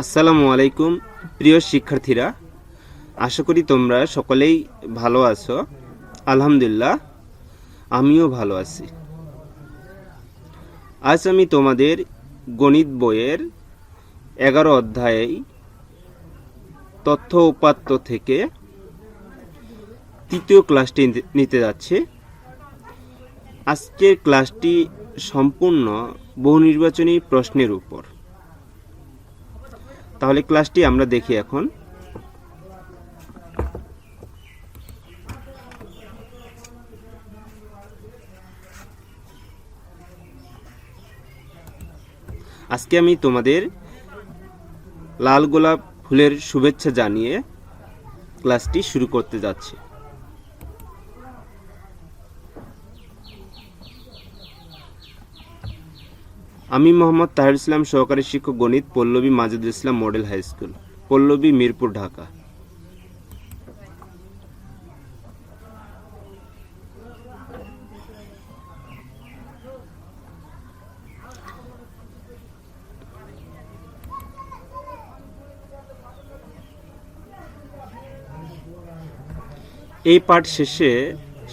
আসসালামু আলাইকুম প্রিয় শিক্ষার্থীরা, আশা করি তোমরা সকলেই ভালো আছো। আলহামদুলিল্লাহ, আমিও ভালো আছি। আজ আমি তোমাদের গণিত বইয়ের 11 অধ্যায়ে তথ্য উপাত্ত থেকে তৃতীয় ক্লাসটি নিতে যাচ্ছি। আজকের ক্লাসটি সম্পূর্ণ বহুনির্বাচনী প্রশ্নের উপর। তাহলে ক্লাসটি আমরা দেখি এখন। আজকে আমি তোমাদের লাল গোলাপ ফুলের শুভেচ্ছা জানিয়ে ক্লাসটি শুরু করতে যাচ্ছি। আমি মোহাম্মদ তাহির ইসলাম, সহকারী শিক্ষক গণিত, Pallabi Majedul Islam model high school, Pallabi, Mirpur, Dhaka. এই পাঠ শেষে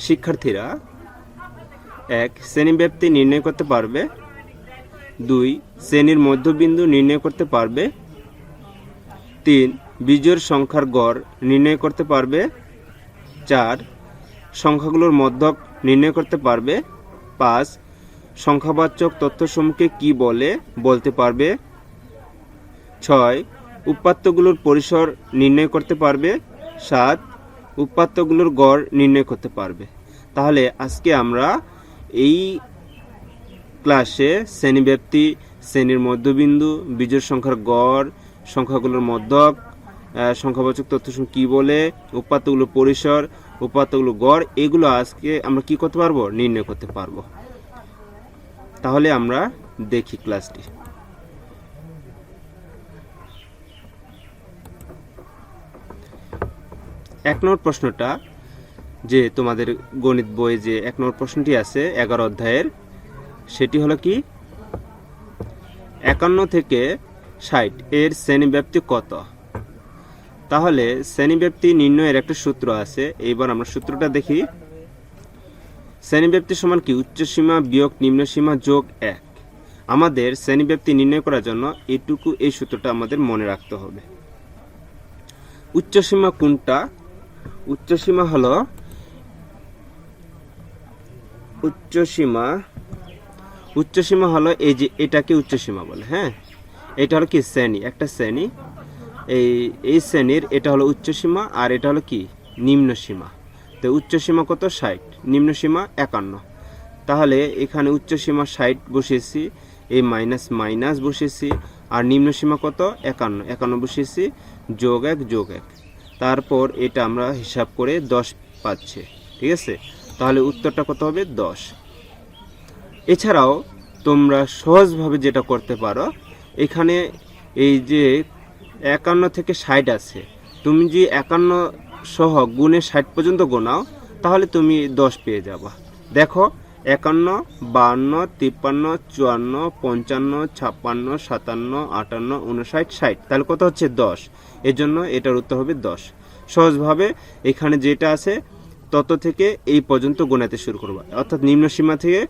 শিক্ষার্থীরা 1. শ্রেণীব্যাপ্তি নির্ণয় করতে পারবে, 2. শ্রেণীর মধ্যবিন্দু নির্ণয় করতে পারবে, 3. বিজোড় সংখ্যার গড় নির্ণয় করতে পারবে, 4. সংখ্যাগুলোর মধ্যক নির্ণয় করতে পারবে, 5. সংখ্যাবাচক তথ্যসমূহকে কি বলতে পারবে, 6. উপাত্তগুলোর পরিসর নির্ণয় করতে পারবে, 7. উপাত্তগুলোর গড় নির্ণয় করতে পারবে। তাহলে আজকে আমরা এই ক্লাসে শ্রেণীব্যাপ্তি, শ্রেণীর মধ্যবিন্দু, বিজোড় সংখ্যার গড়, সংখ্যাগুলোর মধ্যক, সংখ্যাবাচক তথ্যসমূহ কি বলে, উপাত্তগুলোর পরিসর, উপাত্তগুলোর গড়, এগুলো আজকে আমরা কি করতে পারবো, নির্ণয় করতে পারবো। তাহলে আমরা দেখি ক্লাসটি। 1 নম্বর প্রশ্নটা, যে তোমাদের গণিত বইয়ে যে 1 নম্বর প্রশ্নটি আছে 11 অধ্যায়ের, সেটি হলো কি 51 থেকে 60 এর শ্রেণীব্যাপ্তি কত। তাহলে শ্রেণীব্যাপ্তি নির্ণয়ের একটা সূত্র আছে। এইবার আমরা সূত্রটা দেখি। শ্রেণীব্যাপ্তি সমান কি, উচ্চসীমা বিয়োগ নিম্নসীমা যোগ 1। আমাদের শ্রেণীব্যাপ্তি নির্ণয় করার জন্য এই সূত্রটা আমাদের মনে রাখতে হবে। উচ্চসীমা কোনটা? উচ্চসীমা হলো এই যে এটাকে উচ্চসীমা বলে। হ্যাঁ, এটা হলো কি শ্রেণী, একটা শ্রেণী। এই শ্রেণীর এটা হলো উচ্চসীমা, আর এটা হলো কি নিম্নসীমা। তো উচ্চসীমা কত? 60, নিম্নসীমা 51। তাহলে এখানে উচ্চসীমা 60 বসিয়েছি, এই মাইনাস মাইনাস বসিয়েছি, আর নিম্নসীমা কত? 51 বসিয়েছি, যোগ 1। তারপর এটা আমরা হিসাব করে 10 পাচ্ছে। ঠিক আছে, তাহলে উত্তরটা কত হবে? 10। এছাড়াও তোমরা সহজভাবে যেটা করতে পারো, এখানে এই যে 51 থেকে 60 আছে, তুমি যে 51 সহ গুণে 60 পর্যন্ত গোনাও, তাহলে তুমি 10 পেয়ে যাবা। দেখো, 51, 52, 53, 54, 55, 56, 57, 58, 59, 60, তাহলে কত হচ্ছে? 10। এর জন্য এটার উত্তর হবে 10। সহজভাবে এখানে যেটা আছে তত থেকে এই পর্যন্ত গোনাতে শুরু করবা, অর্থাৎ নিম্নসীমা থেকে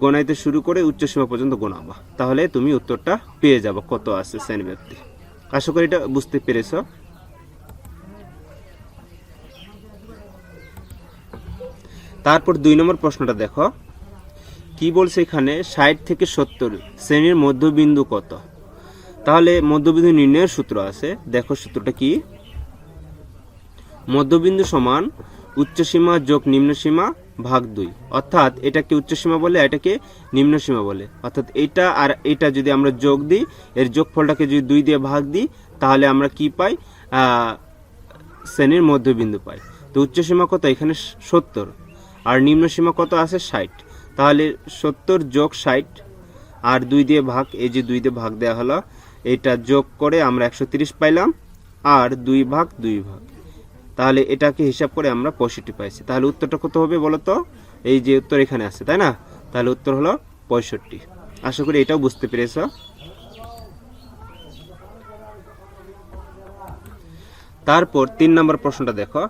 গোনাইতে শুরু করে উচ্চসীমা পর্যন্ত গোনাবা, তাহলে তুমি উত্তরটা পেয়ে যাবে কত আছে শ্রেণীব্যাপ্তি। আশা করি এটা বুঝতে পেরেছ। তারপর 2 নম্বর প্রশ্নটা দেখো, কি বলছে এখানে? 60 থেকে 70 শ্রেণীর মধ্যবিন্দু কত। তাহলে মধ্যবিন্দু নির্ণয়ের সূত্র আছে। দেখো সূত্রটা কি, মধ্যবিন্দু সমান উচ্চসীমা যোগ নিম্নসীমা ভাগ 2। অর্থাৎ এটাকে উচ্চসীমা বলে, এটাকে নিম্নসীমা বলে। অর্থাৎ এটা আর এটা যদি আমরা যোগ দিই, এর যোগফলটাকে যদি 2 দিয়ে ভাগ দিই, তাহলে আমরা কি পাই? শ্রেণীর মধ্যবিন্দু পাই। তো উচ্চসীমা কত? এখানে 70, আর নিম্নসীমা কত আছে? 60। তাহলে 70 যোগ 60 আর 2 দিয়ে ভাগ, এই যে 2 দিয়ে ভাগ দেওয়া হলো, এটা যোগ করে আমরা 130 পাইলাম, আর 2 ভাগ, তাহলে এটাকে হিসাব করে আমরা 65 পাইছি। তাহলে উত্তরটা কত হবে বলো তো? এই যে উত্তর এখানে আছে, তাই না? তাহলে উত্তর হলো 65। আশা করি এটাও বুঝতে পেরেছ। তারপর 3 নম্বর প্রশ্নটা দেখো,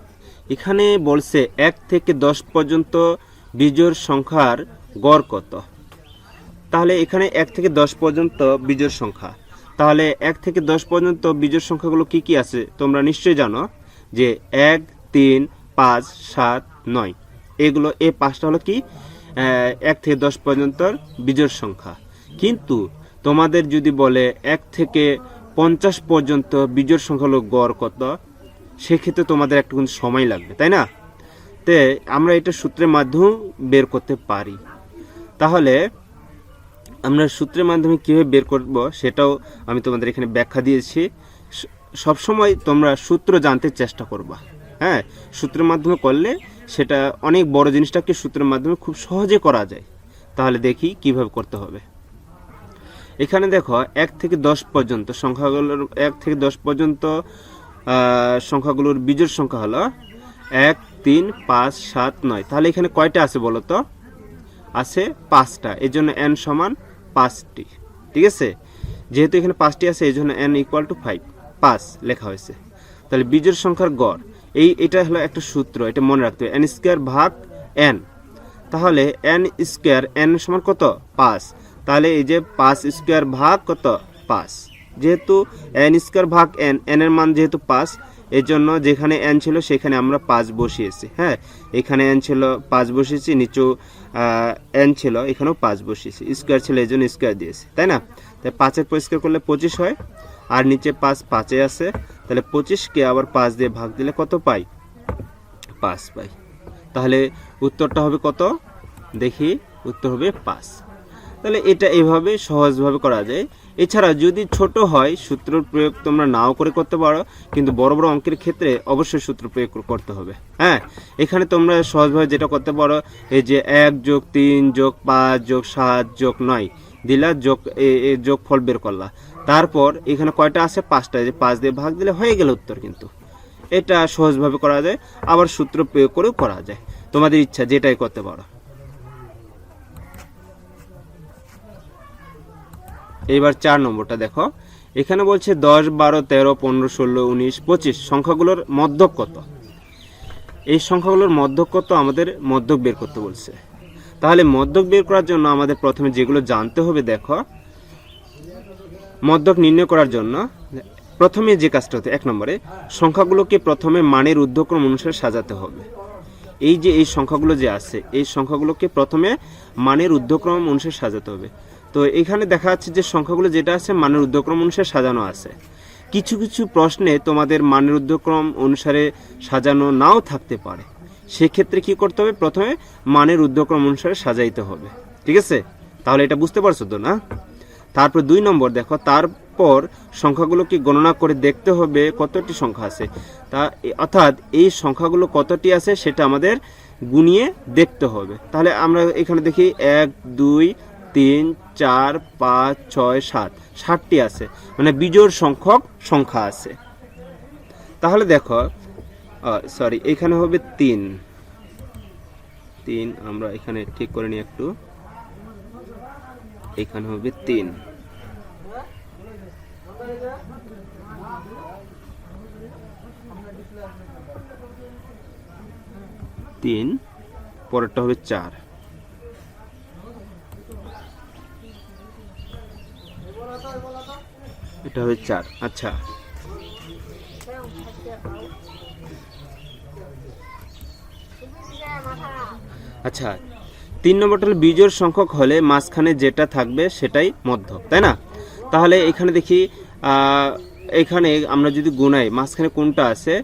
এখানে বলছে 1 থেকে 10 পর্যন্ত বিজোড় সংখ্যার গড় কত। তাহলে এখানে 1 থেকে 10 পর্যন্ত বিজোড় সংখ্যা, তাহলে 1 থেকে 10 পর্যন্ত বিজোড় সংখ্যাগুলো কি কি আছে তোমরা নিশ্চয়ই জানো, যে 1, 3, 5, 7, 9, এগুলো এই 5টা হলো কি 1 থেকে 10 পর্যন্ত বিজোড় সংখ্যা। কিন্তু তোমাদের যদি বলে 1 থেকে 50 পর্যন্ত বিজোড় সংখ্যা হলো গড় কত, সেক্ষেত্রে তোমাদের একটু কিন্তু সময় লাগবে, তাই না? তে আমরা এটা সূত্রের মাধ্যমে বের করতে পারি। তাহলে আমরা সূত্রের মাধ্যমে কীভাবে বের করব সেটাও আমি তোমাদের এখানে ব্যাখ্যা দিয়েছি। সবসময় তোমরা সূত্র জানতে চেষ্টা করবা, হ্যাঁ, সূত্রের মাধ্যমে করলে সেটা অনেক বড় জিনিসটাকে সূত্রের মাধ্যমে খুব সহজে করা যায়। তাহলে দেখি কিভাবে করতে হবে। এখানে দেখো 1 থেকে 10 পর্যন্ত সংখ্যাগুলোর 1 থেকে 10 পর্যন্ত সংখ্যাগুলোর বিজোড় সংখ্যা হলো 1, 3, 5, 7, 9। তাহলে এখানে কয়টা আছে বলো তো? আছে 5টা, এই জন্য n সমান 5টি। ঠিক আছে, যেহেতু এখানে 5টি আছে এই জন্য n ইকুয়াল টু 5 লেখা হয়েছে। তাহলে বিজোড় সংখ্যার গড় এটা হলো একটা সূত্র, এটা মনে রাখতে হবে, n স্কয়ার ভাগ n। তাহলে n স্কয়ার n সমান কত? 5। তাহলে এই যে 5 স্কয়ার ভাগ কত? 5। যেহেতু n স্কয়ার ভাগ n, n এর মান যেহেতু 5, এর জন্য যেখানে n ছিল সেখানে আমরা 5 বসিয়েছি। হ্যাঁ, এখানে n ছিল 5 বসিয়েছি, নিচেও n ছিল, এখানেও 5 বসিয়েছি, স্কয়ার ছিল এই জন্য স্কয়ার দিয়েছি, তাই না? তাই 5-এর পর স্কয়ার করলে 25 হয়, আর নিচে 5 5-এ আছে, তাহলে 25কে আবার 5 দিয়ে ভাগ দিলে কত পাই? 5 পাই। তাহলে উত্তরটা হবে কত? দেখি, উত্তর হবে 5। তাহলে এটা এইভাবে সহজভাবে করা যায়। এছাড়া যদি ছোট হয় সূত্র প্রয়োগ তোমরা নাও করে করতে পারো, কিন্তু বড় বড় অঙ্কের ক্ষেত্রে অবশ্যই সূত্র প্রয়োগ করতে হবে। হ্যাঁ, এখানে তোমরা সহজভাবে যেটা করতে পারো, এই যে 1 + 3 + 5 + 7 + 9 দিলা, যোগ ফল বের করলা। তারপর এখানে কয়টা আছে? 5টা, যে 5 দিয়ে ভাগ দিলে হয়ে গেল উত্তর। কিন্তু এটা সহজভাবে করা যায়, আবার সূত্র প্রয়োগ করেও করা যায়, তোমাদের ইচ্ছা, যেটাই করতে পারো। এইবার 4 নম্বরটা দেখো, এখানে বলছে 10, 12, 13, 15, 16, 19, 25 সংখ্যাগুলোর মধ্যক কত। এই সংখ্যাগুলোর মধ্যক কত আমাদের মধ্যক বের করতে বলছে। তাহলে মধ্যক বের করার জন্য আমাদের প্রথমে যেগুলো জানতে হবে, দেখো, মধ্যক নির্ণয় করার জন্য প্রথমে যে কাজটা হতে, 1 নম্বরে সংখ্যাগুলোকে প্রথমে মানের ঊর্ধ্বক্রম অনুসারে সাজাতে হবে। এই যে এই সংখ্যাগুলো যে আছে, এই সংখ্যাগুলোকে প্রথমে মানের ঊর্ধ্বক্রম অনুসারে সাজাতে হবে। তো এখানে দেখা যাচ্ছে যে সংখ্যাগুলো যেটা আছে মানের ঊর্ধ্বক্রম অনুসারে সাজানো আছে। কিছু কিছু প্রশ্নে তোমাদের মানের ঊর্ধ্বক্রম অনুসারে সাজানো নাও থাকতে পারে, সেক্ষেত্রে কি করতে হবে? প্রথমে মানের ঊর্ধ্বক্রম অনুসারে সাজাইতে হবে। ঠিক আছে, তাহলে এটা বুঝতে পারছো তো না? তারপর 2 নম্বর দেখো, তারপর সংখ্যাগুলোকে গণনা করে দেখতে হবে কতটি সংখ্যা আছে, অর্থাৎ এই সংখ্যাগুলো কতটি আছে সেটা আমাদের গুনিয়ে দেখতে হবে। তাহলে আমরা এখানে দেখি 1, 2, 3, 4, 5, 6, 7, 7টি আছে, মানে বিজোড় সংখ্যক সংখ্যা আছে। তাহলে দেখো, সরি, এখানে হবে 3, আমরা এখানে ঠিক করে নিই একটু, এখানে হবে 3। পরেরটা হবে 4। এটা হবে 4। আচ্ছা, আচ্ছা, 3 নম্বরটা হলো বিজোড় সংখ্যক হলে মাঝখানে যেটা থাকবে সেটাই মধ্যক, তাই না? তাহলে এখানে দেখি, এখানে আমরা যদি গুনাই মাঝখানে কোনটা আছে,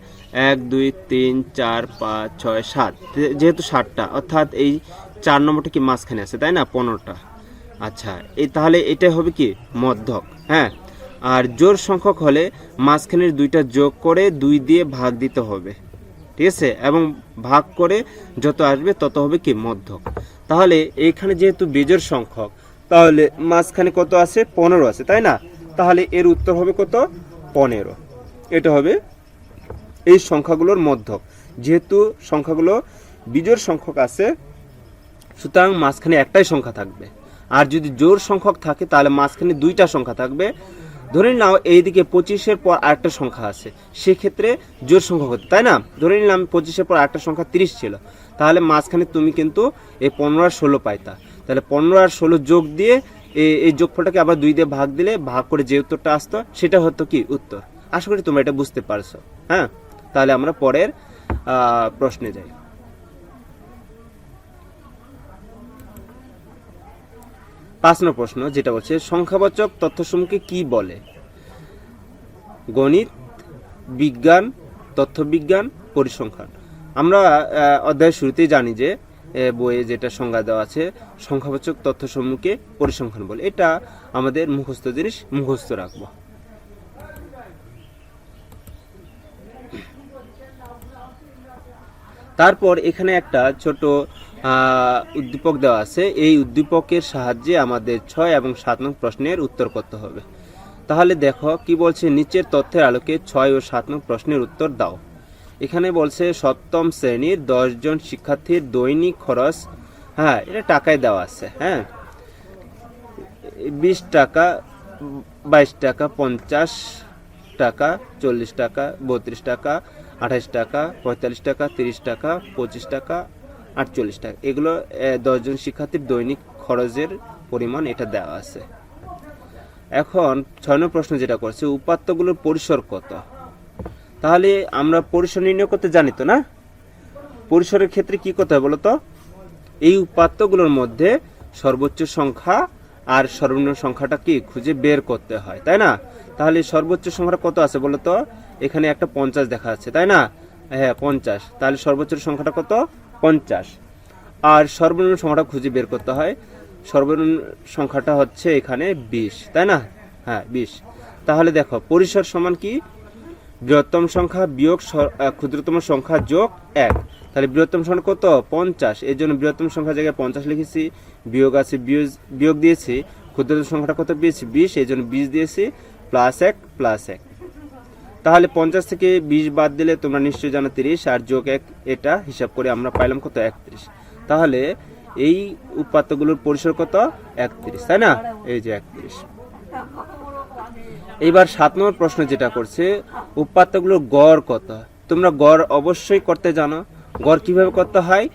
1, 2, 3, 4, 5, 6, 7, যেহেতু 7টা, অর্থাৎ এই 4 নম্বরটা কি মাঝখানে আছে, তাই না? 15টা। আচ্ছা, তাহলে এটা হবে কি মধ্যক। হ্যাঁ, আর জোড় সংখ্যক হলে মাঝখানের 2টা যোগ করে 2 দিয়ে ভাগ দিতে হবে। ঠিক আছে, এবং ভাগ করে যত আসবে তত হবে কি মধ্যক। তাহলে এইখানে যেহেতু বিজোড় সংখ্যক, তাহলে মাঝখানে কত আছে? 15 আছে, তাই না? তাহলে এর উত্তর হবে কত? 15। এটা হবে এই সংখ্যাগুলোর মধ্যক। যেহেতু সংখ্যাগুলো বিজোড় সংখ্যক আছে, সুতরাং মাঝখানে একটাই সংখ্যা থাকবে। আর যদি জোড় সংখ্যক থাকে তাহলে মাঝখানে 2টা সংখ্যা থাকবে, ধরে নিলাম এইদিকে 25-এর পর আরেকটা সংখ্যা আছে, সেক্ষেত্রে জোড় সংখ্যা হতো, তাই না? ধরে নিলাম 25-এর পর আরেকটা সংখ্যা 30 ছিল, তাহলে মাঝখানে তুমি কিন্তু এই 15 আর 16 পাইতা। তাহলে 15 আর 16 যোগ দিয়ে এই যোগফলটাকে আবার 2 দিয়ে ভাগ দিলে, ভাগ করে যে উত্তরটা আসতো সেটা হতো কি উত্তর। আশা করি তোমরা এটা বুঝতে পারছো। হ্যাঁ, তাহলে আমরা পরের প্রশ্নে যাই। 5 নম্বর প্রশ্ন যেটা বলছে সংখ্যাবাচক তথ্যসমূহকে কি বলে? গণিত, বিজ্ঞান, তথ্যবিজ্ঞান, পরিসংখ্যান। আমরা অধ্যায়ের শুরুতেই জানি যে বইয়ে যেটা সংজ্ঞা দেওয়া আছে, সংখ্যাবাচক তথ্যসমূহকে পরিসংখ্যান বলে। এটা আমাদের মুখস্থ জিনিস, মুখস্থ রাখবো। তারপর এখানে একটা ছোট উদ্দীপক দেওয়া আছে, এই উদ্দীপকের সাহায্যে আমাদের 6 এবং 7 নং প্রশ্নের উত্তর করতে হবে। তাহলে দেখো কি বলছে, নিচের তথ্যের আলোকে 6 ও 7 নং প্রশ্নের উত্তর দাও। এখানে বলছে সপ্তম শ্রেণীর 10 জন শিক্ষার্থীর দৈনিক খরচ, হ্যাঁ এটা টাকায় দেওয়া আছে, হ্যাঁ 20 টাকা, 22 টাকা, 50 টাকা, 40 টাকা, 32 টাকা, 28 টাকা, 45 টাকা, 30 টাকা, 25 টাকা, 48 টাকা। এগুলো 10 জন শিক্ষার্থীর দৈনিক খরচের পরিমাণ এটা দেওয়া আছে। এখন 6 নম্বর প্রশ্ন যেটা করছে, উপাত্তগুলোর পরিসর কত? তাহলে আমরা পরিসর নির্ণয় করতে জানি তো না? পরিসরের ক্ষেত্রে কি করতে হয় বলতো? এই উপাত্তগুলোর মধ্যে সর্বোচ্চ সংখ্যা আর সর্বনিম্ন সংখ্যাটা কি খুঁজে বের করতে হয়, তাই না? তাহলে সর্বোচ্চ সংখ্যাটা কত আছে বলতো? এখানে একটা 50 দেখা যাচ্ছে, তাই না? হ্যাঁ 50। তাহলে সর্বোচ্চ সংখ্যাটা কত? 50। আর সর্বনিম্ন সংখ্যাটা খুঁজে বের করতে হয়, সর্বনিম্ন সংখ্যাটা হচ্ছে এখানে 20, তাই না? হ্যাঁ 20। তাহলে দেখো পরিসর সমান কি? বৃহত্তম সংখ্যা বিয়োগ ক্ষুদ্রতম সংখ্যা যোগ 1। তাহলে বৃহত্তম সংখ্যা কত? 50। এর জন্য বৃহত্তম সংখ্যার জায়গায় 50 লিখেছি, বিয়োগ আছে বিয়োগ দিয়েছি, ক্ষুদ্রতম সংখ্যাটা কত পেয়েছি? 20, এই জন্য 20 দিয়েছি, +1 +1। তাহলে 50 থেকে 20 বাদ দিলে তোমরা নিশ্চয়ই জানো 30, আর যোগ 1, এটা হিসাব করে আমরা পাইলাম কত? 31। তাহলে এই উপাত্তগুলোর পরিসর কত? 31, তাই না? এই যে 31। এইবার 7 নম্বর প্রশ্ন যেটা করছে, উপাত্তগুলোর গড় কত? তোমরা গড় অবশ্যই করতে জানো। গড় কিভাবে করতে হয়?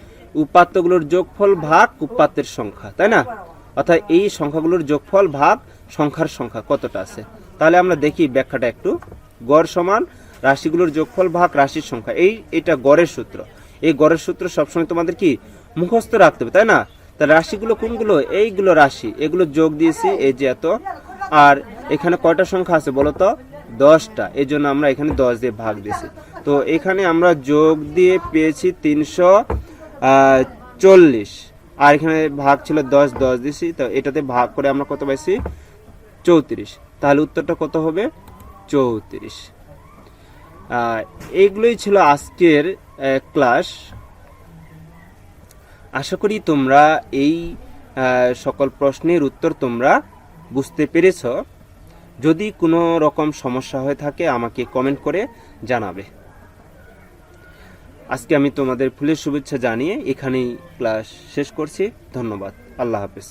উপাত্তগুলোর যোগফল ভাগ উপাত্তের সংখ্যা, তাই না? অর্থাৎ এই সংখ্যাগুলোর যোগফল ভাগ সংখ্যার সংখ্যা কতটা আছে। তাহলে আমরা দেখি ব্যাখ্যাটা একটু। গড় সমান রাশিগুলোর যোগফল ভাগ রাশির সংখ্যা, এটা গড়ের সূত্র। এই গড়ের সূত্র সবসময় তোমাদের কি মুখস্থ রাখতে হবে, তাই না? তা রাশিগুলো কোনগুলো? এইগুলো রাশি, এগুলো যোগ দিয়েছি, এই যে এত। আর এখানে কয়টা সংখ্যা আছে বলতো? 10টা। এই জন্য আমরা এখানে 10 দিয়ে ভাগ দিয়েছি। তো এখানে আমরা যোগ দিয়ে পেয়েছি 340, আর এখানে ভাগ ছিল 10 দিয়েছি, তো এটাতে ভাগ করে আমরা কত পাইছি? 34। তাহলে উত্তরটা কত হবে? 34। এইগুলোই ছিল আজকের ক্লাস। আশা করি তোমরা এই সকল প্রশ্নের উত্তর তোমরা বুঝতে পেরেছ। যদি কোনো রকম সমস্যা হয়ে থাকে আমাকে কমেন্ট করে জানাবে। আজকে আমি তোমাদের ফুলের শুভেচ্ছা জানিয়ে এখানেই ক্লাস শেষ করছি। ধন্যবাদ। আল্লাহ হাফেজ।